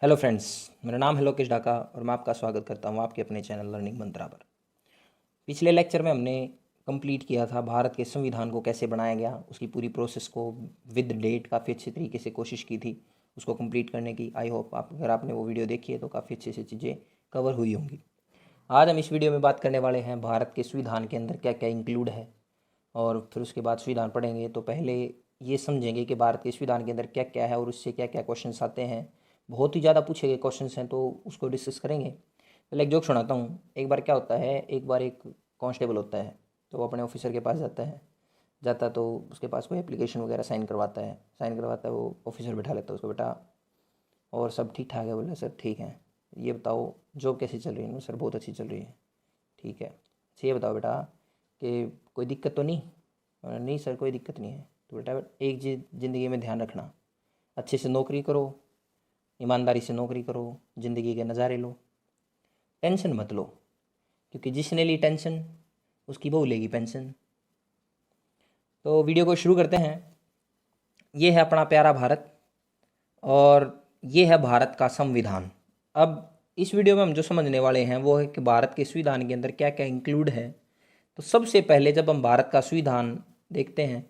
Hello friends, मेरा नाम है लोकेश ढाका और मैं आपका स्वागत करता हूं आपके अपने चैनल लर्निंग मंत्रा पर। पिछले लेक्चर में हमने कंप्लीट किया था भारत के संविधान को कैसे बनाया गया, उसकी पूरी प्रोसेस को विद डेट काफ़ी अच्छे तरीके से कोशिश की थी उसको कंप्लीट करने की। आई होप अगर आपने वो वीडियो देखी है तो काफ़ी अच्छे से चीज़ें कवर हुई होंगी। आज हम इस वीडियो में बात करने वाले हैं भारत के संविधान के अंदर क्या क्या इंक्लूड है, और फिर उसके बाद संविधान पढ़ेंगे तो पहले ये समझेंगे कि भारत के संविधान के अंदर क्या क्या है और उससे क्या क्या क्वेश्चंस आते हैं। बहुत ही ज़्यादा पूछे गए क्वेश्चंस हैं तो उसको डिस्कस करेंगे। पहले एक जोक सुनाता हूँ। एक बार क्या होता है, एक बार एक कांस्टेबल होता है तो वो अपने ऑफिसर के पास जाता तो उसके पास कोई एप्लीकेशन वगैरह साइन करवाता है। वो ऑफिसर बैठा लेता है उसको, बेटा और सब ठीक ठाक है? बोले सर ठीक है। ये बताओ जॉब कैसी चल रही है? सर बहुत अच्छी चल रही है। ठीक है, अच्छा ये बताओ बेटा कि कोई दिक्कत तो नहीं? नहीं सर कोई दिक्कत नहीं है। तो बेटा एक चीज़ ज़िंदगी में ध्यान रखना, अच्छे से नौकरी करो, ईमानदारी से नौकरी करो, ज़िंदगी के नज़ारे लो, टेंशन मत लो, क्योंकि जिसने ली टेंशन उसकी बहू लेगी पेंशन। तो वीडियो को शुरू करते हैं। ये है अपना प्यारा भारत और ये है भारत का संविधान। अब इस वीडियो में हम जो समझने वाले हैं वो है कि भारत के संविधान के अंदर क्या क्या इंक्लूड है। तो सबसे पहले जब हम भारत का संविधान देखते हैं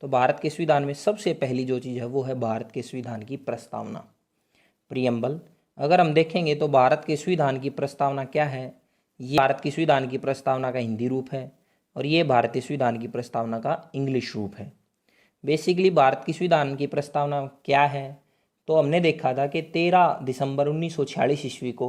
तो भारत के संविधान में सबसे पहली जो चीज़ है वो है भारत के संविधान की प्रस्तावना, प्रियम्बल। अगर हम देखेंगे तो भारत के संविधान की प्रस्तावना क्या है, ये भारत की संविधान की प्रस्तावना का हिंदी रूप है और ये भारतीय संविधान की प्रस्तावना का इंग्लिश रूप है। बेसिकली भारत की संविधान की प्रस्तावना क्या है, तो हमने देखा था कि 13 दिसंबर 1946 ईस्वी को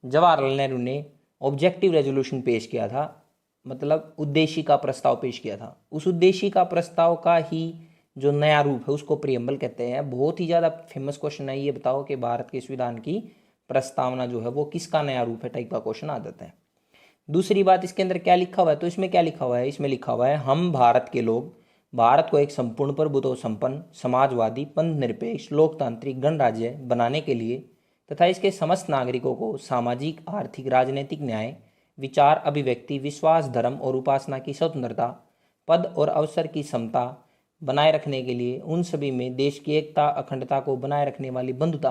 जवाहरलाल नेहरू ने ऑब्जेक्टिव रेजोल्यूशन पेश किया था, मतलब उद्देशिका प्रस्ताव पेश किया था। उस उद्देशिका प्रस्ताव का ही जो नया रूप है उसको प्रियम्बल कहते हैं। बहुत ही ज़्यादा फेमस क्वेश्चन है, ये बताओ कि भारत के संविधान की प्रस्तावना जो है वो किसका नया रूप है, टाइप का क्वेश्चन आ जाता है। दूसरी बात, इसके अंदर क्या लिखा हुआ है, तो इसमें क्या लिखा हुआ है, इसमें लिखा हुआ है हम भारत के लोग भारत को एक संपूर्ण प्रभुत्व संपन्न समाजवादी पंथ निरपेक्ष लोकतांत्रिक गणराज्य बनाने के लिए तथा इसके समस्त नागरिकों को सामाजिक आर्थिक राजनीतिक न्याय विचार अभिव्यक्ति विश्वास धर्म और उपासना की स्वतंत्रता पद और अवसर की समता बनाए रखने के लिए उन सभी में देश की एकता अखंडता को बनाए रखने वाली बंधुता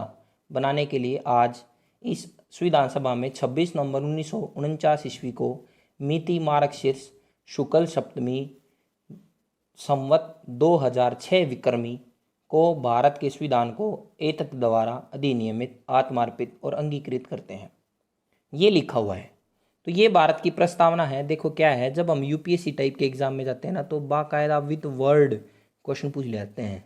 बनाने के लिए आज इस संविधान सभा में 26 नवंबर 1949 ईस्वी को मिति मार्ग शीर्ष शुक्ल सप्तमी संवत 2006 विक्रमी को भारत के संविधान को एतत् द्वारा अधिनियमित आत्मार्पित और अंगीकृत करते हैं। ये लिखा हुआ है। तो ये भारत की प्रस्तावना है। देखो क्या है, जब हम यूपीएससी टाइप के एग्जाम में जाते हैं ना तो बाकायदा विद वर्ड क्वेश्चन पूछ ले जाते हैं।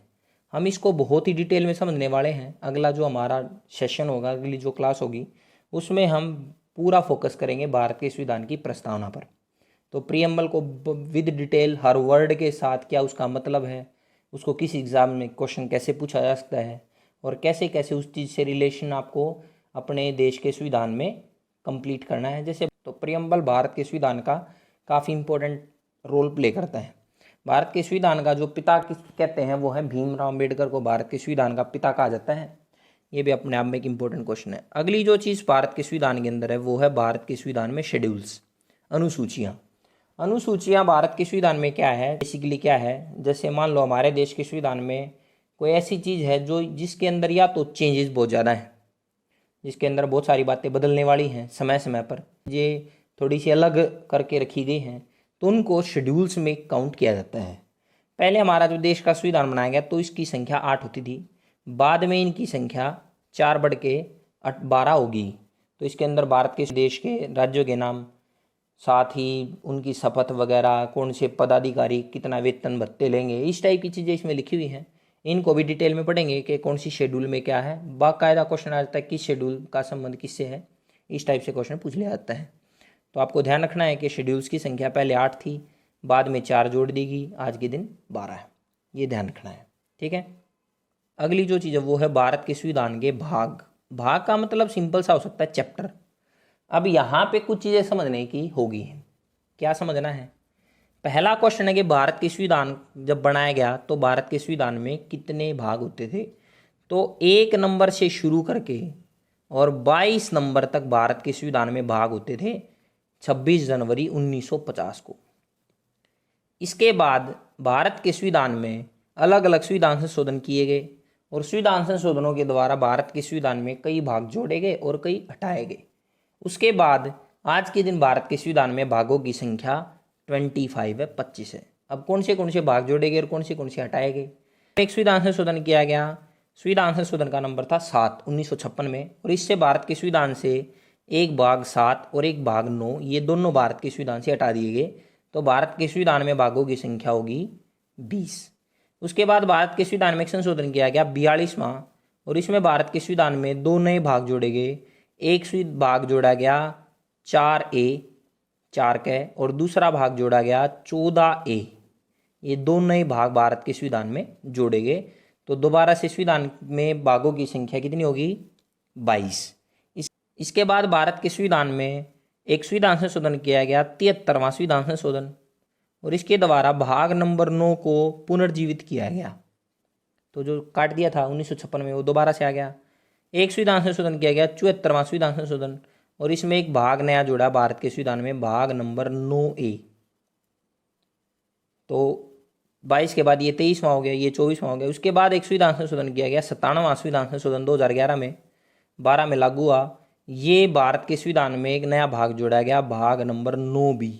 हम इसको बहुत ही डिटेल में समझने वाले हैं। अगला जो हमारा सेशन होगा, अगली जो क्लास होगी, उसमें हम पूरा फोकस करेंगे भारत के संविधान की प्रस्तावना पर। तो प्रियम्बल को विद डिटेल हर वर्ड के साथ क्या उसका मतलब है, उसको किस एग्ज़ाम में क्वेश्चन कैसे पूछा जा सकता है और कैसे कैसे उस चीज़ से रिलेशन आपको अपने देश के संविधान में कंप्लीट करना है। जैसे तो प्रियम्बल भारत के संविधान का काफ़ी इंपॉर्टेंट रोल प्ले करता है। भारत के संविधान का जो पिता किस कहते हैं वो है भीमराव अम्बेडकर को भारत के संविधान का पिता कहा जाता है। ये भी अपने आप में एक इम्पोर्टेंट क्वेश्चन है। अगली जो चीज़ भारत के संविधान के अंदर है वो है भारत के संविधान में शेड्यूल्स, अनुसूचियाँ। अनुसूचियाँ भारत के संविधान में क्या है, बेसिकली क्या है, जैसे मान लो हमारे देश के संविधान में कोई ऐसी चीज़ है जो जिसके अंदर या तो चेंजेस बहुत ज़्यादा हैं, जिसके अंदर बहुत सारी बातें बदलने वाली हैं समय समय पर, ये थोड़ी सी अलग करके रखी गई हैं, तो उनको शेड्यूल्स में काउंट किया जाता है। पहले हमारा जो देश का संविधान बनाया गया तो इसकी संख्या 8 होती थी, बाद में इनकी संख्या 4 बढ़ के 12 होगी। तो इसके अंदर भारत के देश के राज्यों के नाम, साथ ही उनकी शपथ वगैरह, कौन से पदाधिकारी कितना वेतन भत्ते लेंगे, इस टाइप की चीज़ें इसमें लिखी हुई हैं। इनको भी डिटेल में पढ़ेंगे कि कौन सी शेड्यूल में क्या है। बाकायदा क्वेश्चन आ जाता है किस शेड्यूल का संबंध किससे है, इस टाइप से क्वेश्चन पूछ लिया जाता है। तो आपको ध्यान रखना है कि शेड्यूल्स की संख्या पहले 8 थी, बाद में 4 जोड़ दी गई, आज के दिन 12 है। ये ध्यान रखना है, ठीक है। अगली जो चीज़ है वो है भारत के संविधान के भाग। भाग का मतलब सिंपल सा हो सकता है चैप्टर। अब यहाँ पे कुछ चीज़ें समझने की होगी। क्या समझना है? पहला क्वेश्चन है कि भारत के संविधान जब बनाया गया तो भारत के संविधान में कितने भाग होते थे। तो 1 नंबर से शुरू करके और 22 नंबर तक भारत के संविधान में भाग होते थे 26 जनवरी 1950 को। इसके बाद भारत के संविधान में अलग अलग संविधान संशोधन किए गए और संविधान संशोधनों के द्वारा भारत के संविधान में कई भाग जोड़े गए और कई हटाए गए। उसके बाद आज के दिन भारत के संविधान में भागों की संख्या 25 है, 25 है। अब कौन से भाग जोड़े गए और कौन से हटाए गए। एक संविधान संशोधन किया गया, संविधान संशोधन का नंबर था 7 1956 में, और इससे भारत के संविधान से एक भाग 7 और एक भाग 9 ये दोनों भारत के संविधान से हटा दिए गए। तो भारत के संविधान में भागों की संख्या होगी 20। उसके बाद भारत के संविधान में एक संशोधन किया गया 42वां, और इसमें भारत के संविधान में 2 नए भाग जोड़े गए। एक भाग जोड़ा गया 4A 4 के, और दूसरा भाग जोड़ा गया 14A। ये 2 नए भाग भारत के संविधान में जोड़े गए। तो दोबारा से संविधान में भागों की संख्या कितनी होगी 22। इसके बाद भारत के संविधान में एक संविधान संशोधन किया गया 73वां संविधान संशोधन, और इसके द्वारा भाग नंबर 9 को पुनर्जीवित किया गया। तो जो काट दिया था 1956 में वो दोबारा से आ गया। एक संविधान संशोधन किया गया 74वां संविधान संशोधन, और इसमें एक भाग नया जुड़ा भारत के संविधान में, भाग नंबर 9A। तो 22 के बाद ये 23वां हो गया, ये 24वां हो गया। उसके बाद एक संविधान संशोधन किया गया 97वां संविधान संशोधन 2011 में, 12 में लागू हुआ। ये भारत के संविधान में एक नया भाग जोड़ा गया, भाग नंबर 9B।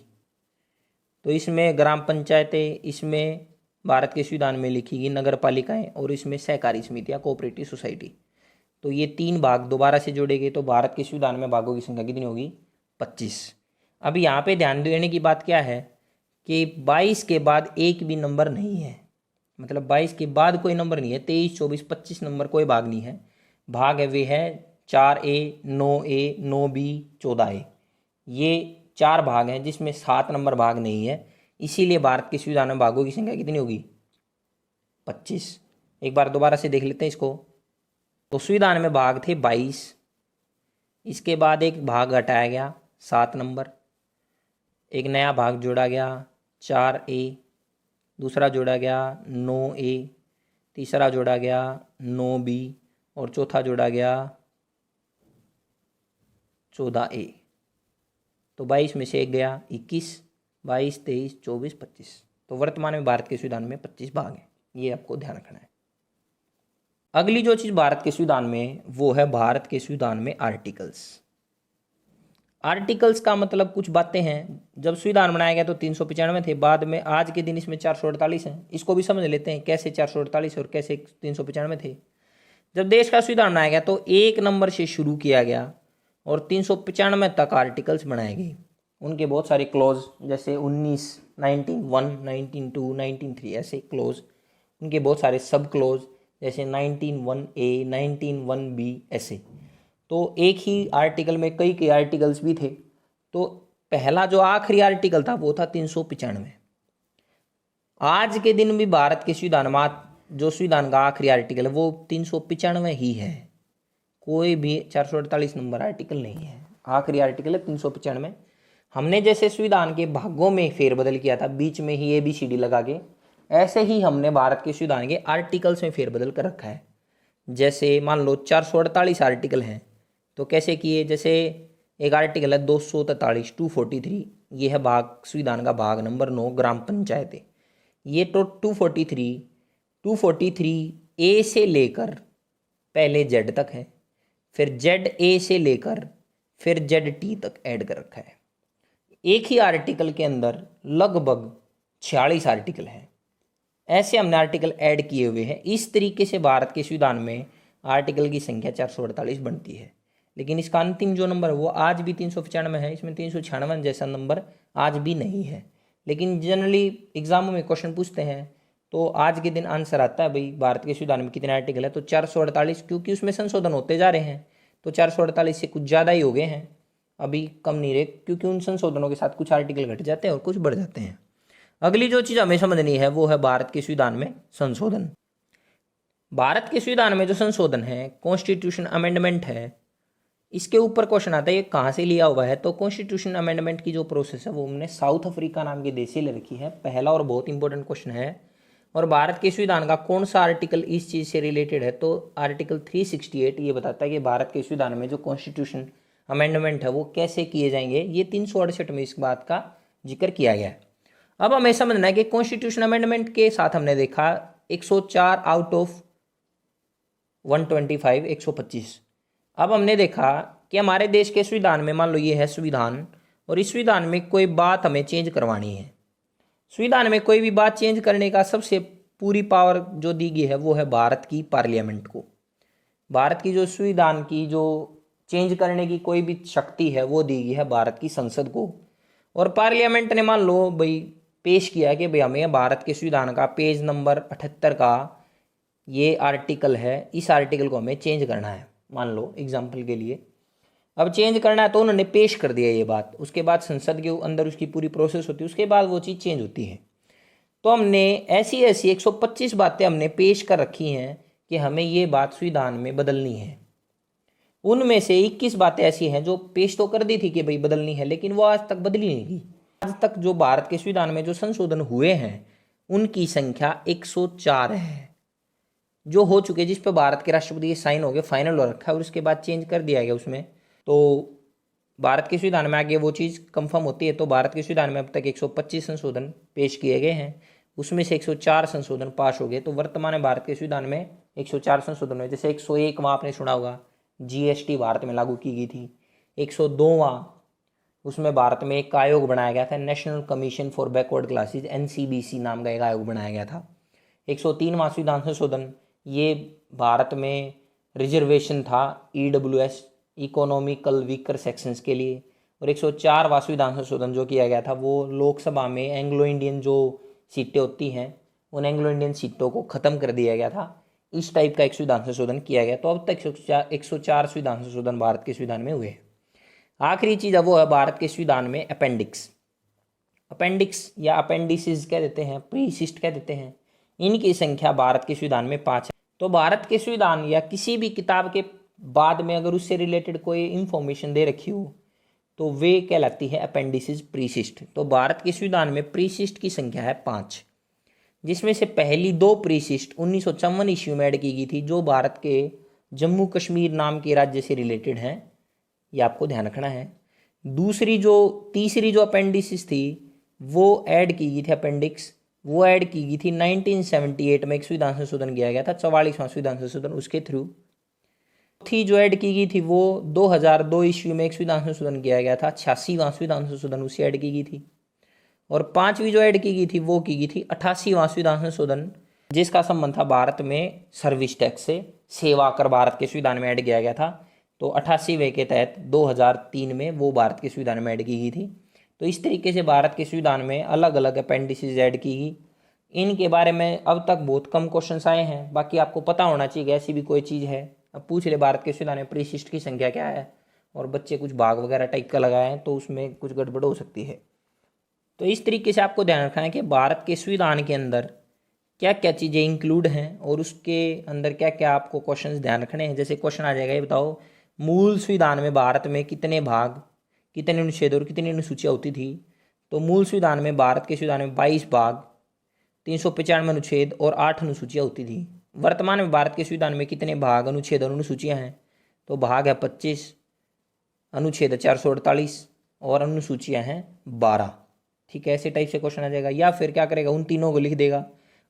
तो इसमें ग्राम पंचायतें, इसमें भारत के संविधान में लिखी गई नगर पालिकाएं, और इसमें सहकारी समितियां, कोऑपरेटिव सोसाइटी। तो ये 3 भाग दोबारा से जोड़े गए। तो भारत के संविधान में भागों की संख्या कितनी होगी 25। अब यहाँ पे ध्यान देने की बात क्या है कि 22 के बाद एक भी नंबर नहीं है, मतलब 22 के बाद कोई नंबर नहीं है। 23 24 25 नंबर कोई भाग नहीं है। भाग है वे है 4A 9A 9B 14A। ये 4 भाग हैं जिसमें 7 नंबर भाग नहीं है। इसीलिए भारत के संविधान में भागों की संख्या कितनी होगी 25। एक बार दोबारा से देख लेते हैं इसको। तो संविधान में भाग थे 22, इसके बाद एक भाग हटाया गया 7 नंबर, एक नया भाग जोड़ा गया 4A, दूसरा जोड़ा गया 9A, तीसरा जोड़ा गया 9B, और चौथा जोड़ा गया 14A। तो 22 में से एक गया 21, 22 23 24 25। तो वर्तमान में भारत के संविधान में 25 भाग हैं, ये आपको ध्यान रखना है। अगली जो चीज़ भारत के संविधान में वो है भारत के संविधान में आर्टिकल्स। आर्टिकल्स का मतलब कुछ बातें हैं। जब संविधान बनाया गया तो 395 थे, बाद में आज के दिन इसमें 448 हैं। इसको भी समझ लेते हैं कैसे 448 और कैसे 395 थे। जब देश का संविधान बनाया गया तो 1 नंबर से शुरू किया गया और 395 तक आर्टिकल्स बनाए गए। उनके बहुत सारे क्लॉज, जैसे 19, 19(1), 19(2), 19(3) ऐसे क्लॉज। उनके बहुत सारे सब क्लॉज, जैसे 19(1)A, 19(1)B ऐसे। तो एक ही आर्टिकल में कई कई आर्टिकल्स भी थे। तो पहला जो आखिरी आर्टिकल था वो था 395। आज के दिन भी भारत के संविधान में जो संविधान का आखिरी आर्टिकल है वो 395 ही है। कोई भी 448 नंबर आर्टिकल नहीं है। आखिरी आर्टिकल है 395। हमने जैसे संविधान के भागों में फेरबदल किया था, बीच में ही ABCD लगा के, ऐसे ही हमने भारत के संविधान के आर्टिकल्स में फेरबदल कर रखा है। जैसे मान लो 448 आर्टिकल हैं, तो कैसे किए, जैसे एक आर्टिकल है 243 243, ये है भाग संविधान का भाग नंबर 9 ग्राम पंचायतें। ये तो 243 A से लेकर पहले Z तक है, फिर ZA से लेकर फिर ZT तक ऐड कर रखा है। एक ही आर्टिकल के अंदर लगभग 46 आर्टिकल हैं। ऐसे हमने आर्टिकल ऐड किए हुए हैं। इस तरीके से भारत के संविधान में आर्टिकल की संख्या 448 बनती है। लेकिन इसका अंतिम जो नंबर है वो आज भी 395 है। इसमें 396 जैसा नंबर आज भी नहीं है। लेकिन जनरली एग्जामों में क्वेश्चन पूछते हैं तो आज के दिन आंसर आता है भाई भारत के संविधान में कितने आर्टिकल है, तो 448, क्योंकि उसमें संशोधन होते जा रहे हैं। तो 448 से कुछ ज़्यादा ही हो गए हैं, अभी कम नहीं रहे, क्योंकि उन संशोधनों के साथ कुछ आर्टिकल घट जाते हैं और कुछ बढ़ जाते हैं। अगली जो चीज़ हमें समझनी है वो है भारत के संविधान में संशोधन। भारत के संविधान में जो संशोधन है, कॉन्स्टिट्यूशन अमेंडमेंट है, इसके ऊपर क्वेश्चन आता है ये कहाँ से लिया हुआ है। तो कॉन्स्टिट्यूशन अमेंडमेंट की जो प्रोसेस है वो हमने साउथ अफ्रीका नाम के देश से ले रखी है। पहला और बहुत इंपॉर्टेंट क्वेश्चन है। और भारत के संविधान का कौन सा आर्टिकल इस चीज़ से रिलेटेड है, तो आर्टिकल 368 ये बताता है कि भारत के संविधान में जो कॉन्स्टिट्यूशन अमेंडमेंट है वो कैसे किए जाएंगे। ये 368 में इस बात का जिक्र किया गया है। अब हमें समझना है कि कॉन्स्टिट्यूशन अमेंडमेंट के साथ हमने देखा 104 आउट ऑफ 125, 125। अब हमने देखा कि हमारे देश के संविधान में मान लो ये है संविधान, और इस संविधान में कोई बात हमें चेंज करवानी है। संविधान में कोई भी बात चेंज करने का सबसे पूरी पावर जो दी गई है वो है भारत की पार्लियामेंट को। भारत की जो संविधान की जो चेंज करने की कोई भी शक्ति है वो दी गई है भारत की संसद को। और पार्लियामेंट ने मान लो भाई पेश किया कि भाई हमें भारत के संविधान का पेज नंबर 78 का ये आर्टिकल है, इस आर्टिकल को हमें चेंज करना है, मान लो एग्जाम्पल के लिए। अब चेंज करना है तो उन्होंने पेश कर दिया ये बात, उसके बाद संसद के अंदर उसकी पूरी प्रोसेस होती है, उसके बाद वो चीज़ चेंज होती है। तो हमने ऐसी ऐसी 125 बातें हमने पेश कर रखी हैं कि हमें ये बात संविधान में बदलनी है। उनमें से 21 बातें ऐसी हैं जो पेश तो कर दी थी कि भाई बदलनी है, लेकिन वो आज तक बदली नहीं गई। आज तक जो भारत के संविधान में जो संशोधन हुए हैं उनकी संख्या 104 है, जो हो चुके, जिस पर भारत के राष्ट्रपति के साइन हो गए, फाइनल हो रखा है, और उसके बाद चेंज कर दिया गया उसमें। तो भारत के संविधान में आगे वो चीज़ कंफर्म होती है। तो भारत के संविधान में अब तक 125 संशोधन पेश किए गए हैं, उसमें से 104 संशोधन पास हो गए। तो वर्तमान में भारत के संविधान में 104 संशोधन हुए। जैसे 101 वहाँ आपने सुना होगा, GST भारत में लागू की गई थी। 102वां उसमें भारत में एक आयोग बनाया गया था, national commission for backward classes, NCBC नाम का एक आयोग बनाया गया था। 103वां संविधान संशोधन ये भारत में रिजर्वेशन था, EWS, इकोनॉमिकल वीकर सेक्शंस के लिए। और 104वां संविधान संशोधन जो किया गया था वो लोकसभा में एंग्लो इंडियन जो सीटें होती हैं उन एंग्लो इंडियन सीटों को ख़त्म कर दिया गया था। इस टाइप का एक संविधान संशोधन किया गया। तो अब तक 104 संविधान संशोधन भारत के संविधान में हुए हैं। आखिरी चीज़ अब वो है भारत के संविधान में अपेंडिक्स। अपेंडिक्स या अपेंडिसेस कह देते हैं, प्रीसिस्ट कह देते हैं, इनकी संख्या भारत के संविधान में 5 है। तो भारत के संविधान या किसी भी किताब के बाद में अगर उससे रिलेटेड कोई इंफॉर्मेशन दे रखी हो तो वे कहलाती है अपेंडिसेस प्रीसिस्ट। तो भारत के संविधान में प्रीसिस्ट की संख्या है 5, जिसमें से पहली 2 प्रीसिस्ट 1954 ईस्वी में ऐड की गई थी, जो भारत के जम्मू कश्मीर नाम के राज्य से रिलेटेड हैं, ये आपको ध्यान रखना है। तीसरी जो अपेंडिसेस थी वो ऐड की गई थी, अपेंडिक्स वो ऐड की गई थी 1978 में, एक संविधान संशोधन किया गया था, 44वां संविधान संशोधन, उसके थ्रू थी जो ऐड की गई थी वो 2002 ईस्वी में एक संविधान संशोधन किया गया था, 86वां संविधान संशोधन उससे ऐड की गई थी। और 5वीं जो ऐड की गई थी वो की गई थी 88वां संविधान संशोधन, जिसका संबंध था भारत में सर्विस टैक्स से। सेवा कर भारत के संविधान में ऐड किया गया था, तो 88वें के तहत 2003 में वो भारत के संविधान में ऐड की गई थी। तो इस तरीके से भारत के संविधान में अलग अलग अपेंडिसेस ऐड की गई। इनके बारे में अब तक बहुत कम क्वेश्चंस आए हैं, बाकी आपको पता होना चाहिए ऐसी भी कोई चीज़ है। अब पूछ ले भारत के संविधान में प्रीसिस्ट की संख्या क्या है, और बच्चे कुछ भाग वगैरह टाइप का लगाए हैं तो उसमें कुछ गड़बड़ हो सकती है। तो इस तरीके से आपको ध्यान रखना है कि भारत के संविधान के अंदर क्या क्या चीज़ें इंक्लूड हैं और उसके अंदर क्या क्या आपको क्वेश्चंस ध्यान रखने हैं। जैसे क्वेश्चन आ जाएगा, ये बताओ मूल संविधान में भारत में कितने भाग, कितने अनुच्छेद और कितनी अनुसूचियाँ होती थी। तो मूल संविधान में भारत के संविधान में 22 भाग, 395 अनुच्छेद और 8 अनुसूचियाँ होती थी। वर्तमान में भारत के संविधान में कितने भाग, अनुच्छेद और अनुसूचियाँ हैं। तो भाग है 25, अनुच्छेद 448 और अनुसूचियाँ हैं 12। ठीक है, ऐसे टाइप से क्वेश्चन आ जाएगा। या फिर क्या करेगा, उन तीनों को लिख देगा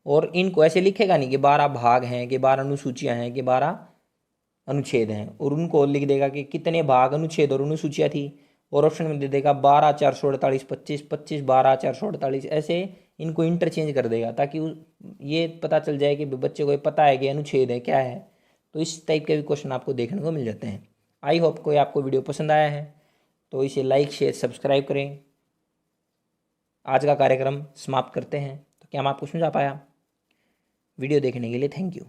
और इनको ऐसे लिखेगा नहीं कि 12 भाग हैं, कि 12 अनुसूचियाँ हैं, कि 12 अनुच्छेद हैं, और उनको लिख देगा कि कितने भाग, अनुच्छेद और अनुसूचियाँ थी, और ऑप्शन में दे देगा 12 448 25 25 12 448। ऐसे इनको इंटरचेंज कर देगा ताकि ये पता चल जाए कि बच्चे को पता है कि अनुच्छेद है क्या है। तो इस टाइप के भी क्वेश्चन आपको देखने को मिल जाते हैं। आई होप कोई आपको वीडियो पसंद आया है तो इसे लाइक शेयर सब्सक्राइब करें। आज का कार्यक्रम समाप्त करते हैं। तो क्या मैं आपको समझा पाया? वीडियो देखने के लिए थैंक यू।